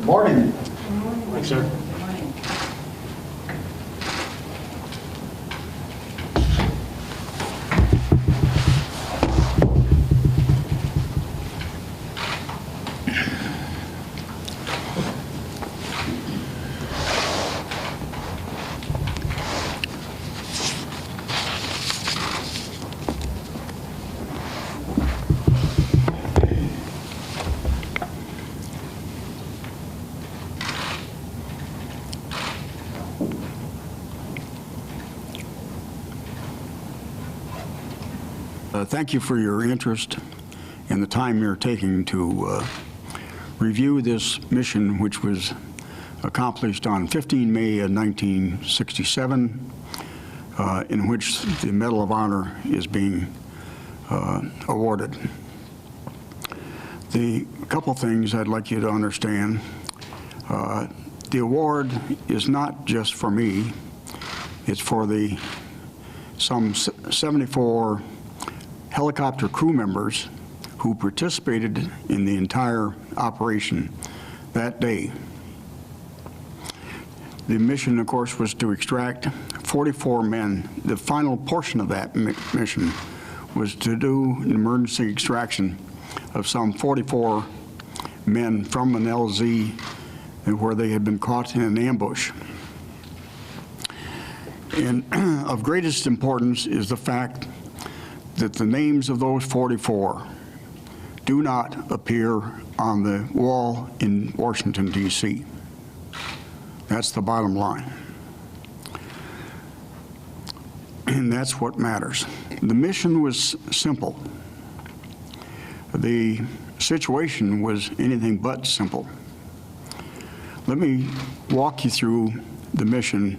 Morning. Thanks, sir. Thank you for your interest and the time you're taking to review this mission, which was accomplished on 15 May of 1967, in which the Medal of Honor is being awarded. The couple things I'd like you to understand. The award is not just for me. It's for the some 74 helicopter crew members who participated in the entire operation that day. The mission, of course, was to extract 44 men. The final portion of that mission was to do an emergency extraction of some 44 men from an LZ where they had been caught in an ambush. And of greatest importance is the fact that the names of those 44 do not appear on the wall in Washington, D.C. That's the bottom line. And that's what matters. The mission was simple. The situation was anything but simple. Let me walk you through the mission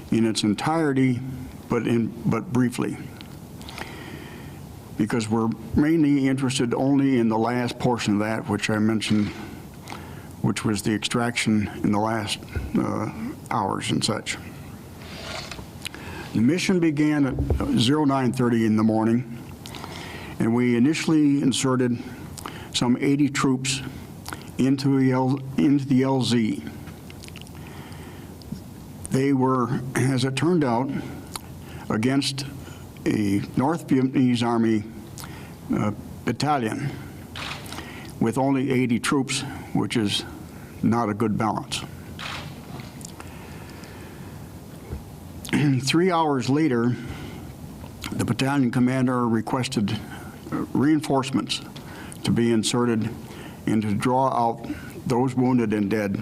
in its entirety, but briefly, because we're mainly interested only in the last portion of that, which I mentioned, which was the extraction in the last hours and such. The mission began at 09:30 in the morning, and we initially inserted some 80 troops into the LZ. They were, as it turned out, against a North Vietnamese Army battalion with only 80 troops, which is not a good balance. 3 hours later, the battalion commander requested reinforcements to be inserted and to draw out those wounded and dead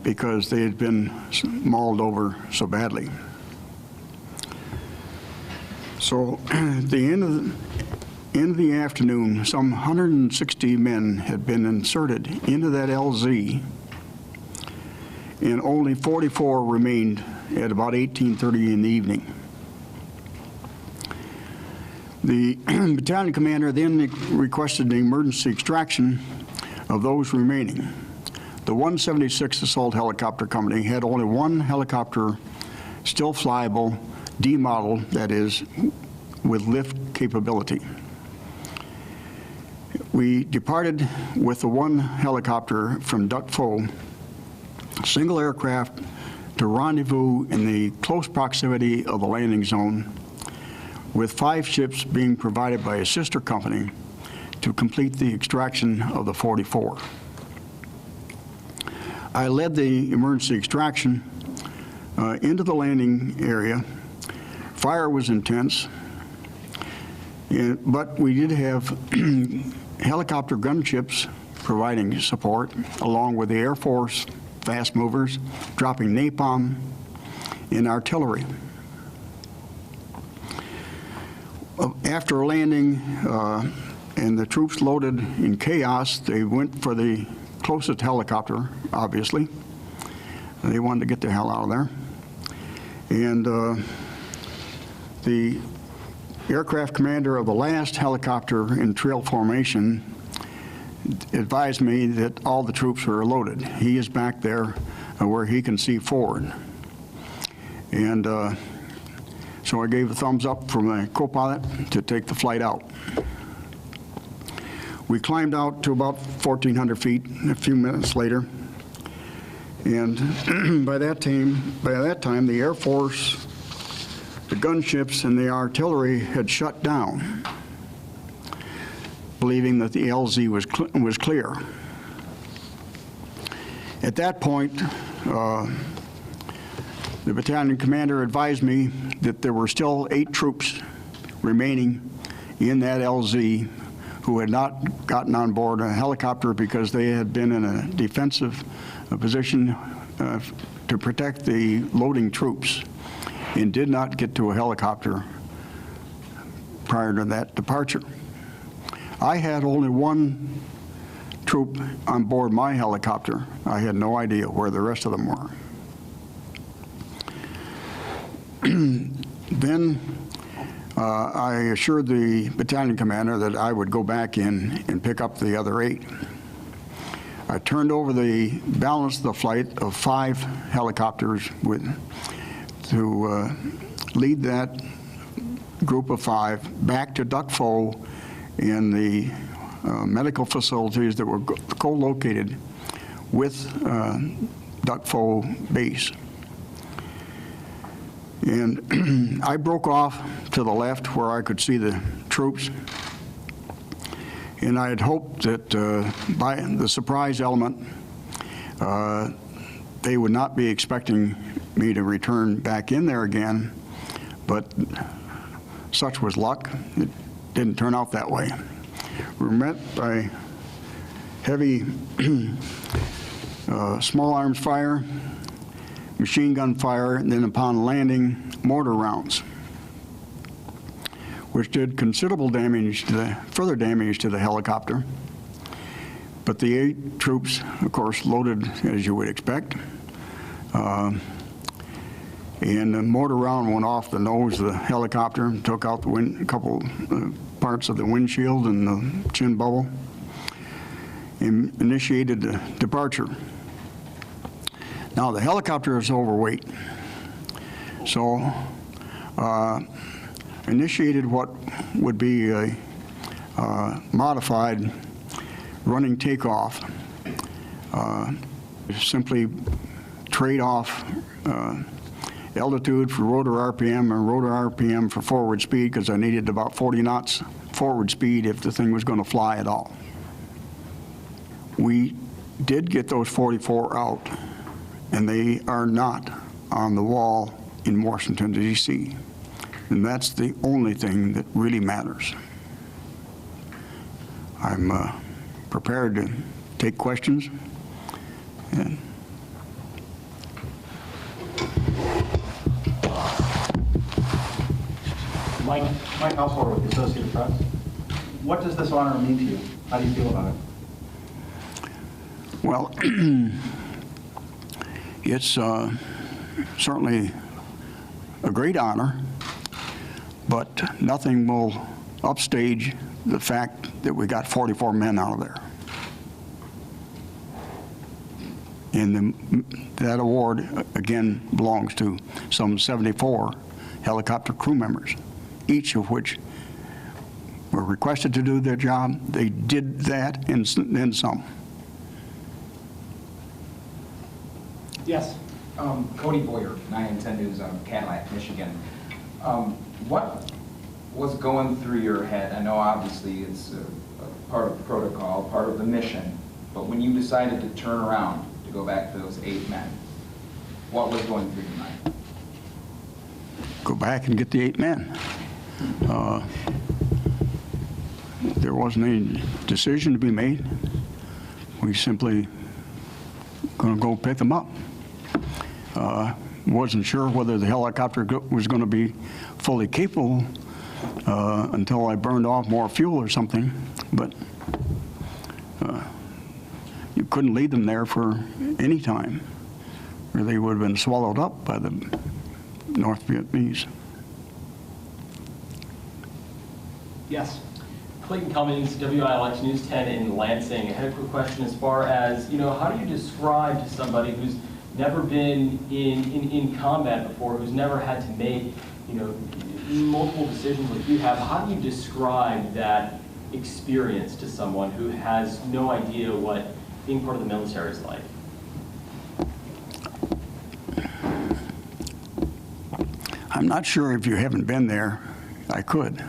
because they had been mauled over so badly. So at the end of the afternoon, some 160 men had been inserted into that LZ, and only 44 remained at about 18:30 in the evening. The battalion commander then requested an emergency extraction of those remaining. The 176th Assault Helicopter Company had only one helicopter still flyable, D-model, that is, with lift capability. We departed with the one helicopter from Duc Pho, single aircraft, to rendezvous in the close proximity of the landing zone, with 5 ships being provided by a sister company to complete the extraction of the 44. I led the emergency extraction into the landing area. Fire was intense, but we did have helicopter gunships providing support, along with the Air Force fast movers dropping napalm and artillery. After landing and the troops loaded in chaos, they went for the closest helicopter, obviously. They wanted to get the hell out of there. And the aircraft commander of the last helicopter in trail formation advised me that all the troops were loaded. He is back there where he can see forward. And so I gave a thumbs up from the co-pilot to take the flight out. We climbed out to about 1,400 feet a few minutes later, and by that time, the Air Force, the gunships, and the artillery had shut down, believing that the LZ was clear. At that point, the battalion commander advised me that there were still 8 troops remaining in that LZ who had not gotten on board a helicopter because they had been in a defensive position to protect the loading troops and did not get to a helicopter prior to that departure. I had only 1 troop on board my helicopter. I had no idea where the rest of them were. Then I assured the battalion commander that I would go back in and pick up the other 8. I turned over the balance of the flight of 5 helicopters to lead that group of 5 back to Duck Foe in the medical facilities that were co-located with Duck Foe base. And I broke off to the left where I could see the troops, and I had hoped that by the surprise element, they would not be expecting me to return back in there again, but such was luck. It didn't turn out that way. We were met by heavy small arms fire, machine gun fire, and then upon landing, mortar rounds, which did considerable damage further damage to the helicopter. But the 8 troops, of course, loaded as you would expect. And the mortar round went off the nose of the helicopter and took out a couple parts of the windshield and the chin bubble, and initiated the departure. Now, the helicopter is overweight, so initiated what would be a modified running takeoff. Simply trade off altitude for rotor RPM and rotor RPM for forward speed, because I needed about 40 knots forward speed if the thing was going to fly at all. We did get those 44 out, and they are not on the wall in Washington, D.C. And that's the only thing that really matters. I'm prepared to take questions. And Mike Householder with the Associated Press. What does this honor mean to you? How do you feel about it? Well, it's certainly a great honor, but nothing will upstage the fact that we got 44 men out of there. And that award, again, belongs to some 74 helicopter crew members, each of which were requested to do their job. They did that and then some. Yes. Cody Boyer, 9 and 10 News, Cadillac, Michigan. What was going through your head? I know obviously it's a part of the protocol, part of the mission, but when you decided to turn around to go back to those 8 men, what was going through your mind? Go back and get the 8 men. There wasn't any decision to be made. We simply going to go pick them up. Wasn't sure whether the helicopter was going to be fully capable until I burned off more fuel or something, but you couldn't leave them there for any time, or they would have been swallowed up by the North Vietnamese. Yes. Clayton Cummings, WILX News 10 in Lansing. I had a quick question as far as, how do you describe to somebody who's never been in combat before, who's never had to make, multiple decisions like you have, how do you describe that experience to someone who has no idea what being part of the military is like? I'm not sure if you haven't been there, I could.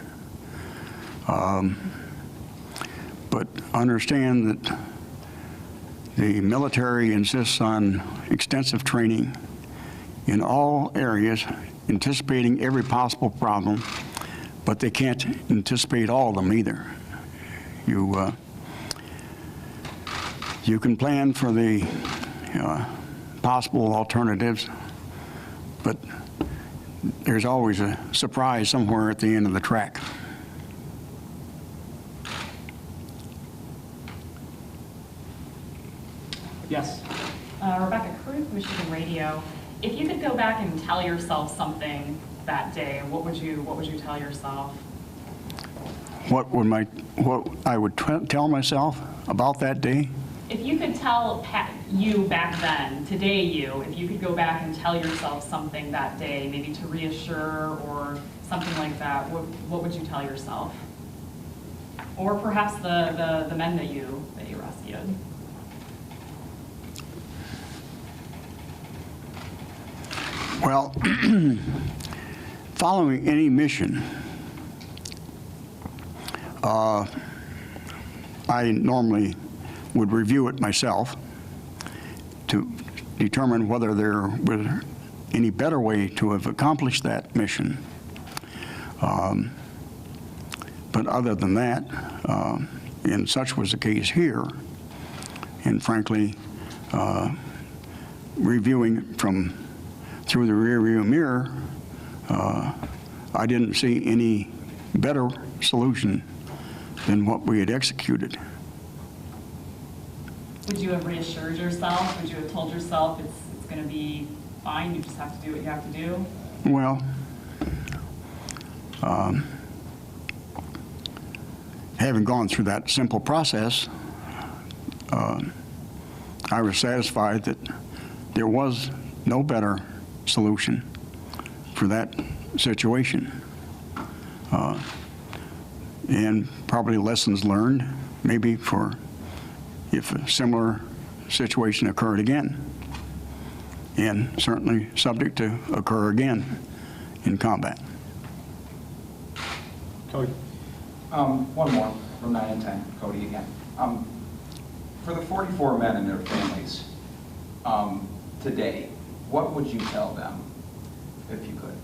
But understand that the military insists on extensive training in all areas, anticipating every possible problem, but they can't anticipate all of them either. You can plan for the possible alternatives, but there's always a surprise somewhere at the end of the track. Yes. Rebecca Cruz, Michigan Radio. If you could go back and tell yourself something that day, what would you tell yourself? What I would tell myself about that day? If you could tell you back then, today you, if you could go back and tell yourself something that day, maybe to reassure or something like that, what would you tell yourself? Or perhaps the men that you rescued. Well, following any mission, I normally would review it myself to determine whether there was any better way to have accomplished that mission. But other than that, and such was the case here, and frankly, reviewing through the rearview mirror, I didn't see any better solution than what we had executed. Would you have reassured yourself? Would you have told yourself it's going to be fine, you just have to do what you have to do? Well, having gone through that simple process, I was satisfied that there was no better solution for that situation. And probably lessons learned, maybe for if a similar situation occurred again, and certainly subject to occur again in combat. Cody. One more from 9 and 10, Cody again. For the 44 men and their families today, what would you tell them if you could,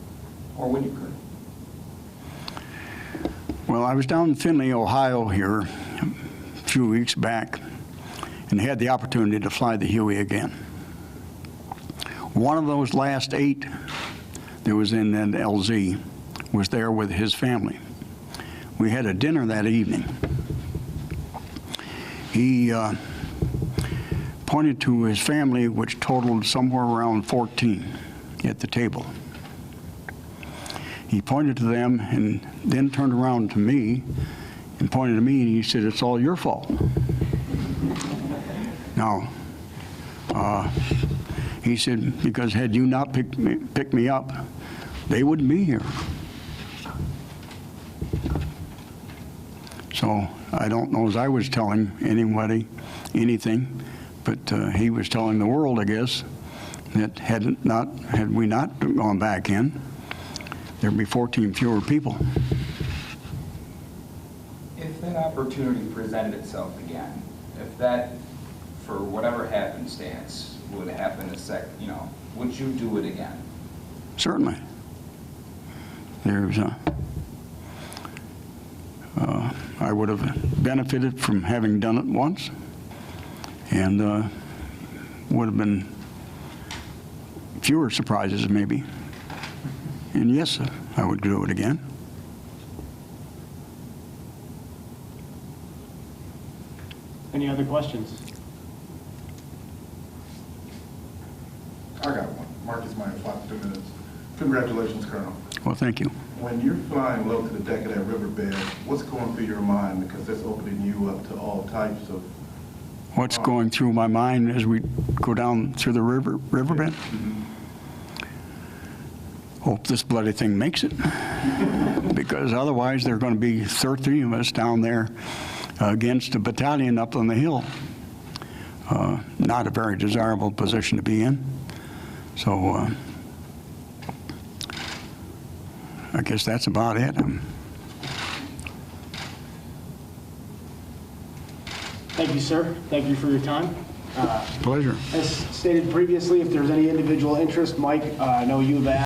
or when you could? Well, I was down in Findlay, Ohio here a few weeks back and had the opportunity to fly the Huey again. One of those last 8 that was in that LZ was there with his family. We had a dinner that evening. He pointed to his family, which totaled somewhere around 14 at the table. He pointed to them and then turned around to me and pointed to me and he said, "It's all your fault." Now, he said, because had you not picked me up, they wouldn't be here. So I don't know as I was telling anybody anything, but he was telling the world, I guess, that had we not gone back in, there'd be 14 fewer people. If that opportunity presented itself again, if that, for whatever happenstance, would happen would you do it again? Certainly. There's I would have benefited from having done it once, and would have been fewer surprises maybe. And yes, I would do it again. Any other questions? I got one. Marcus Myers, 2 minutes. Congratulations, Colonel. Well, thank you. When you're flying low to the deck of that riverbed, what's going through your mind? Because that's opening you up to all types of... What's going through my mind as we go down through the riverbed? Mm-hmm. hope this bloody thing makes it, because otherwise there are going to be 13 of us down there against a battalion up on the hill. Not a very desirable position to be in. So I guess that's about it. Thank you, sir. Thank you for your time. Pleasure. As stated previously, if there's any individual interest, Mike, I know you've asked